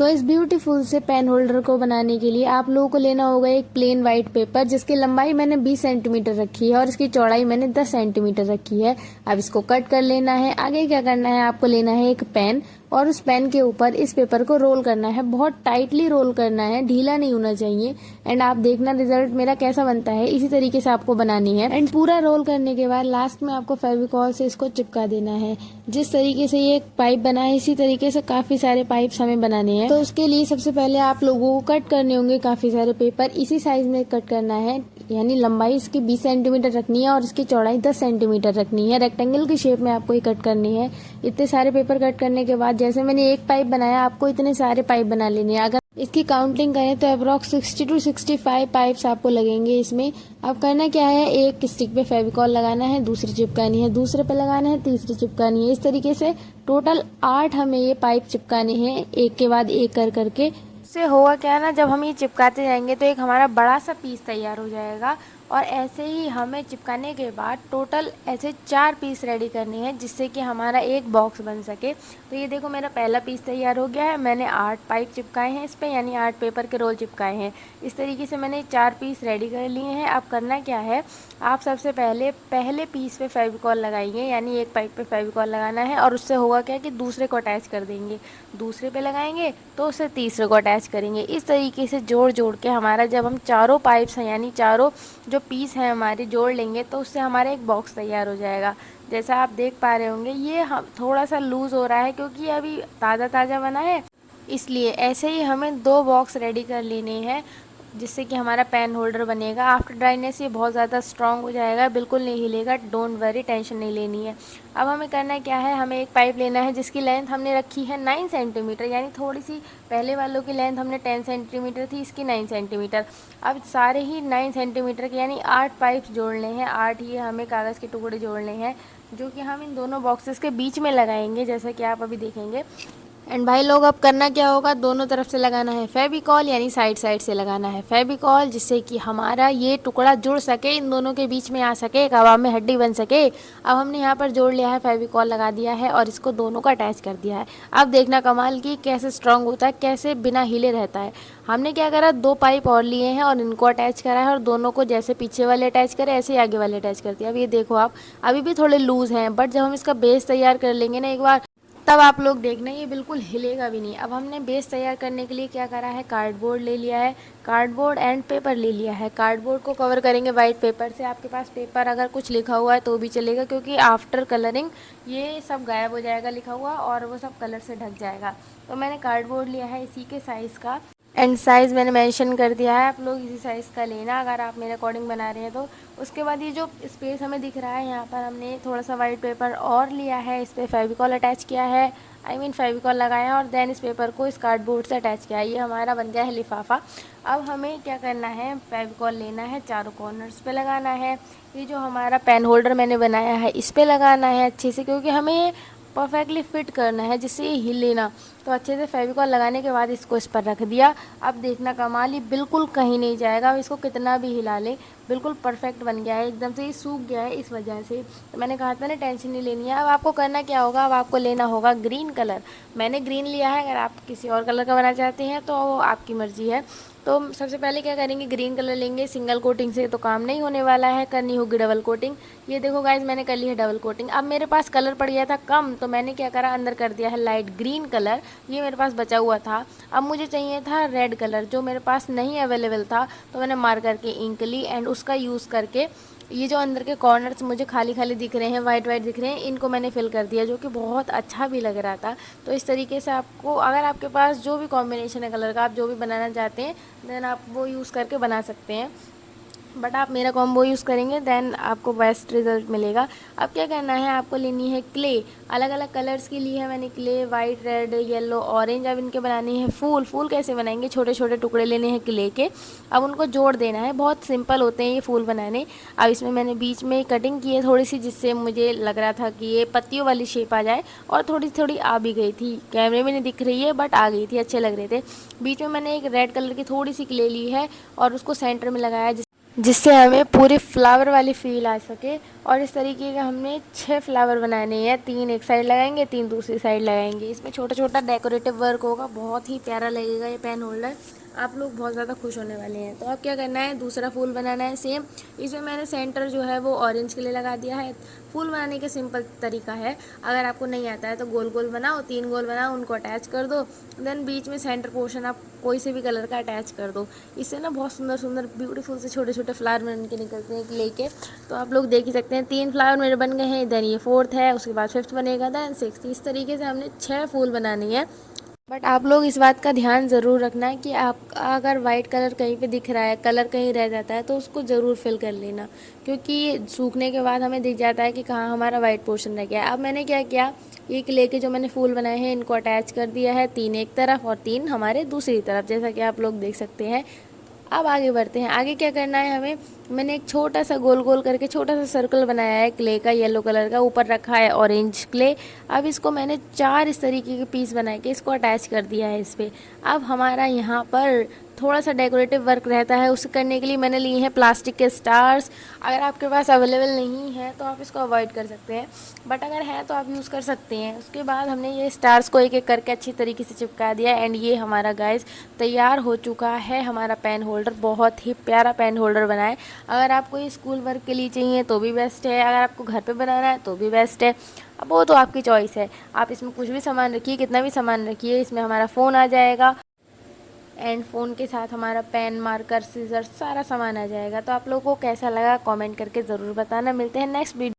तो इस ब्यूटीफुल से पेन होल्डर को बनाने के लिए आप लोगों को लेना होगा एक प्लेन वाइट पेपर, जिसकी लंबाई मैंने 20 सेंटीमीटर रखी है और इसकी चौड़ाई मैंने 10 सेंटीमीटर रखी है। अब इसको कट कर लेना है। आगे क्या करना है, आपको लेना है एक पेन और उस पेन के ऊपर इस पेपर को रोल करना है। बहुत टाइटली रोल करना है, ढीला नहीं होना चाहिए। एंड आप देखना रिजल्ट मेरा कैसा बनता है, इसी तरीके से आपको बनानी है। एंड पूरा रोल करने के बाद लास्ट में आपको फेविकॉल से इसको चिपका देना है। जिस तरीके से ये पाइप बना है, इसी तरीके से काफी सारे पाइप्स हमें बनाने हैं। तो उसके लिए सबसे पहले आप लोगों को कट करने होंगे काफी सारे पेपर। इसी साइज में कट करना है, यानी लंबाई इसकी 20 सेंटीमीटर रखनी है और इसकी चौड़ाई 10 सेंटीमीटर रखनी है। रेक्टेंगल की शेप में आपको ये कट करनी है। इतने सारे पेपर कट करने के बाद जैसे मैंने एक पाइप बनाया, आपको इतने सारे पाइप बना लेने हैं। अगर इसकी काउंटिंग करें तो अप्रॉक्स 60 to 65 पाइप्स आपको लगेंगे इसमें। अब करना क्या है, एक स्टिक पे फेविकॉल लगाना है, दूसरी चिपकानी है, दूसरे पे लगाना है, तीसरी चिपकानी है। इस तरीके से टोटल 8 हमें ये पाइप चिपकाने हैं, एक के बाद एक कर करके। इससे होगा क्या ना, जब हम ये चिपकाते जाएंगे तो एक हमारा बड़ा सा पीस तैयार हो जाएगा। और ऐसे ही हमें चिपकाने के बाद टोटल ऐसे 4 पीस रेडी करनी है, जिससे कि हमारा एक बॉक्स बन सके। तो ये देखो मेरा पहला पीस तैयार हो गया है। मैंने 8 पाइप चिपकाए हैं इस पे, यानी 8 पेपर के रोल चिपकाए हैं। इस तरीके से मैंने 4 पीस रेडी कर लिए हैं। अब करना क्या है, आप सबसे पहले पीस पे फेविकॉल लगाएंगे, यानी एक पाइप पे फेविकॉल लगाना है। और उससे होगा क्या कि दूसरे को अटैच कर देंगे, दूसरे पे लगाएंगे तो उससे तीसरे को अटैच करेंगे। इस तरीके से जोड़ जोड़ के हमारा जब हम चारों पाइप्स हैं, यानी चारों जो पीस हैं हमारे जोड़ लेंगे, तो उससे हमारा एक बॉक्स तैयार हो जाएगा। जैसा आप देख पा रहे होंगे, ये हम थोड़ा सा लूज़ हो रहा है क्योंकि अभी ताज़ा ताज़ा बना है, इसलिए ऐसे ही हमें 2 बॉक्स रेडी कर लेने हैं, जिससे कि हमारा पेन होल्डर बनेगा। आफ्टर ड्राइनेस ये बहुत ज़्यादा स्ट्रांग हो जाएगा, बिल्कुल नहीं हिलेगा। डोंट वरी, टेंशन नहीं लेनी है। अब हमें करना क्या है, हमें एक पाइप लेना है जिसकी लेंथ हमने रखी है 9 सेंटीमीटर, यानी थोड़ी सी पहले वालों की लेंथ हमने 10 सेंटीमीटर थी, इसकी 9 सेंटीमीटर। अब सारे ही 9 सेंटीमीटर के यानी 8 पाइप्स जोड़ने हैं। 8 ही हमें कागज़ के टुकड़े जोड़ने हैं, जो कि हम इन दोनों बॉक्सेस के बीच में लगाएंगे, जैसा कि आप अभी देखेंगे। एंड भाई लोग, अब करना क्या होगा, दोनों तरफ से लगाना है फेविकॉल, यानी साइड साइड से लगाना है फेविकॉल, जिससे कि हमारा ये टुकड़ा जुड़ सके, इन दोनों के बीच में आ सके, एक हवा में हड्डी बन सके। अब हमने यहाँ पर जोड़ लिया है, फेविकॉल लगा दिया है और इसको दोनों को अटैच कर दिया है। अब देखना कमाल की कैसे स्ट्रांग होता है, कैसे बिना हिले रहता है। हमने क्या करा, 2 पाइप और लिए हैं और इनको अटैच करा है, और दोनों को जैसे पीछे वाले अटैच करे ऐसे ही आगे वाले अटैच कर दिया। अब ये देखो आप, अभी भी थोड़े लूज़ हैं, बट जब हम इसका बेस तैयार कर लेंगे ना एक बार, तब आप लोग देखना ये बिल्कुल हिलेगा भी नहीं। अब हमने बेस तैयार करने के लिए क्या करा है, कार्डबोर्ड ले लिया है, कार्डबोर्ड एंड पेपर ले लिया है। कार्डबोर्ड को कवर करेंगे वाइट पेपर से। आपके पास पेपर अगर कुछ लिखा हुआ है तो भी चलेगा, क्योंकि आफ्टर कलरिंग ये सब गायब हो जाएगा लिखा हुआ, और वो सब कलर से ढक जाएगा। तो मैंने कार्डबोर्ड लिया है इसी के साइज़ का, एंड साइज़ मैंने मेंशन कर दिया है, आप लोग इसी साइज़ का लेना अगर आप मेरे अकॉर्डिंग बना रहे हैं तो। उसके बाद ये जो स्पेस हमें दिख रहा है, यहाँ पर हमने थोड़ा सा वाइट पेपर और लिया है, इस पर फेविकॉल अटैच किया है, फेविकॉल लगाया, और देन इस पेपर को इस कार्डबोर्ड से अटैच किया है। ये हमारा बन गया है लिफाफा। अब हमें क्या करना है, फेविकॉल लेना है, चारों कॉर्नर्स पे लगाना है। ये जो हमारा पेन होल्डर मैंने बनाया है, इस पे लगाना है अच्छे से, क्योंकि हमें परफेक्टली फिट करना है जिससे ये हिले ना। तो अच्छे से फेविकॉल लगाने के बाद इसको इस पर रख दिया। अब देखना कमाल, ये बिल्कुल कहीं नहीं जाएगा। अब इसको कितना भी हिला ले, बिल्कुल परफेक्ट बन गया है, एकदम से ये सूख गया है इस वजह से। तो मैंने कहा था ना, टेंशन नहीं लेनी है। अब आपको करना क्या होगा, अब आपको लेना होगा ग्रीन कलर। मैंने ग्रीन लिया है, अगर आप किसी और कलर का बनाना चाहते हैं तो वो आपकी मर्ज़ी है। तो सबसे पहले क्या करेंगे, ग्रीन कलर लेंगे। सिंगल कोटिंग से तो काम नहीं होने वाला है, करनी होगी डबल कोटिंग। ये देखो गाइज, मैंने कर ली है डबल कोटिंग। अब मेरे पास कलर पड़ गया था कम, तो मैंने क्या करा, अंदर कर दिया है लाइट ग्रीन कलर। ये मेरे पास बचा हुआ था। अब मुझे चाहिए था रेड कलर, जो मेरे पास नहीं अवेलेबल था, तो मैंने मार्कर के इंक ली एंड उसका यूज़ करके ये जो अंदर के कॉर्नर्स मुझे खाली खाली दिख रहे हैं, वाइट वाइट दिख रहे हैं, इनको मैंने फिल कर दिया, जो कि बहुत अच्छा भी लग रहा था। तो इस तरीके से आपको, अगर आपके पास जो भी कॉम्बिनेशन है कलर का, आप जो भी बनाना चाहते हैं, देन आप वो यूज़ करके बना सकते हैं। बट आप मेरा कॉम्बो यूज़ करेंगे देन आपको बेस्ट रिजल्ट मिलेगा। अब क्या करना है, आपको लेनी है क्ले। अलग अलग कलर्स की ली है मैंने clay, white, red, yellow, orange. अब इनके बनानी है फूल। फूल कैसे बनाएंगे, छोटे छोटे टुकड़े लेने हैं क्ले के, अब उनको जोड़ देना है। बहुत सिंपल होते हैं ये फूल बनाने। अब इसमें मैंने बीच में कटिंग की है थोड़ी सी, जिससे मुझे लग रहा था कि ये पत्तियों वाली शेप आ जाए, और थोड़ी थोड़ी आ भी गई थी, कैमरे में नहीं दिख रही है बट आ गई थी, अच्छे लग रहे थे। बीच में मैंने एक रेड कलर की थोड़ी सी क्ले ली है और उसको सेंटर में लगाया, जिससे हमें पूरी फ्लावर वाली फील आ सके। और इस तरीके का हमने 6 फ्लावर बनाने हैं, 3 एक साइड लगाएंगे, 3 दूसरी साइड लगाएंगे। इसमें छोटा छोटा डेकोरेटिव वर्क होगा, बहुत ही प्यारा लगेगा ये पेन होल्डर। आप लोग बहुत ज़्यादा खुश होने वाले हैं। तो अब क्या करना है, दूसरा फूल बनाना है सेम। इसमें मैंने सेंटर जो है वो ऑरेंज के लिए लगा दिया है। फूल बनाने का सिंपल तरीका है, अगर आपको नहीं आता है तो गोल गोल बनाओ, 3 गोल बनाओ, उनको अटैच कर दो। देन बीच में सेंटर पोर्शन आप कोई से भी कलर का अटैच कर दो। इससे ना बहुत सुंदर सुंदर ब्यूटीफुल से छोटे छोटे फ्लावर बन के निकलते हैं लेके। तो आप लोग देख ही सकते हैं 3 फ्लावर मेरे बन गए हैं। देन ये 4th है, उसके बाद 5th बनेगा, देन 6th। इस तरीके से हमने 6 फूल बनानी है। बट आप लोग इस बात का ध्यान ज़रूर रखना है कि आप अगर वाइट कलर कहीं पे दिख रहा है, कलर कहीं रह जाता है, तो उसको ज़रूर फिल कर लेना, क्योंकि सूखने के बाद हमें दिख जाता है कि कहाँ हमारा वाइट पोर्शन रह गया। अब मैंने क्या किया, एक लेके जो मैंने फूल बनाए हैं इनको अटैच कर दिया है, 3 एक तरफ और 3 हमारे दूसरी तरफ, जैसा कि आप लोग देख सकते हैं। अब आगे बढ़ते हैं। आगे क्या करना है हमें, मैंने एक छोटा सा गोल गोल करके छोटा सा सर्कल बनाया है क्ले का, येलो कलर का, ऊपर रखा है ऑरेंज क्ले। अब इसको मैंने 4 इस तरीके के पीस बना के इसको अटैच कर दिया है इस पर। अब हमारा यहाँ पर थोड़ा सा डेकोरेटिव वर्क रहता है, उसे करने के लिए मैंने लिए हैं प्लास्टिक के स्टार्स। अगर आपके पास अवेलेबल नहीं है तो आप इसको अवॉइड कर सकते हैं, बट अगर है तो आप यूज़ कर सकते हैं। उसके बाद हमने ये स्टार्स को एक एक करके अच्छी तरीके से चिपका दिया। एंड ये हमारा गाइस तैयार हो चुका है हमारा पेन होल्डर। बहुत ही प्यारा पेन होल्डर बना है। अगर आपको ये स्कूल वर्क के लिए चाहिए तो भी बेस्ट है, अगर आपको घर पे बनाना है तो भी बेस्ट है। अब वो तो आपकी चॉइस है, आप इसमें कुछ भी सामान रखिए, कितना भी सामान रखिए। इसमें हमारा फ़ोन आ जाएगा, एंड फ़ोन के साथ हमारा पेन, मार्कर, सीजर, सारा सामान आ जाएगा। तो आप लोगों को कैसा लगा कमेंट करके ज़रूर बताना। मिलते हैं नेक्स्ट वीडियो।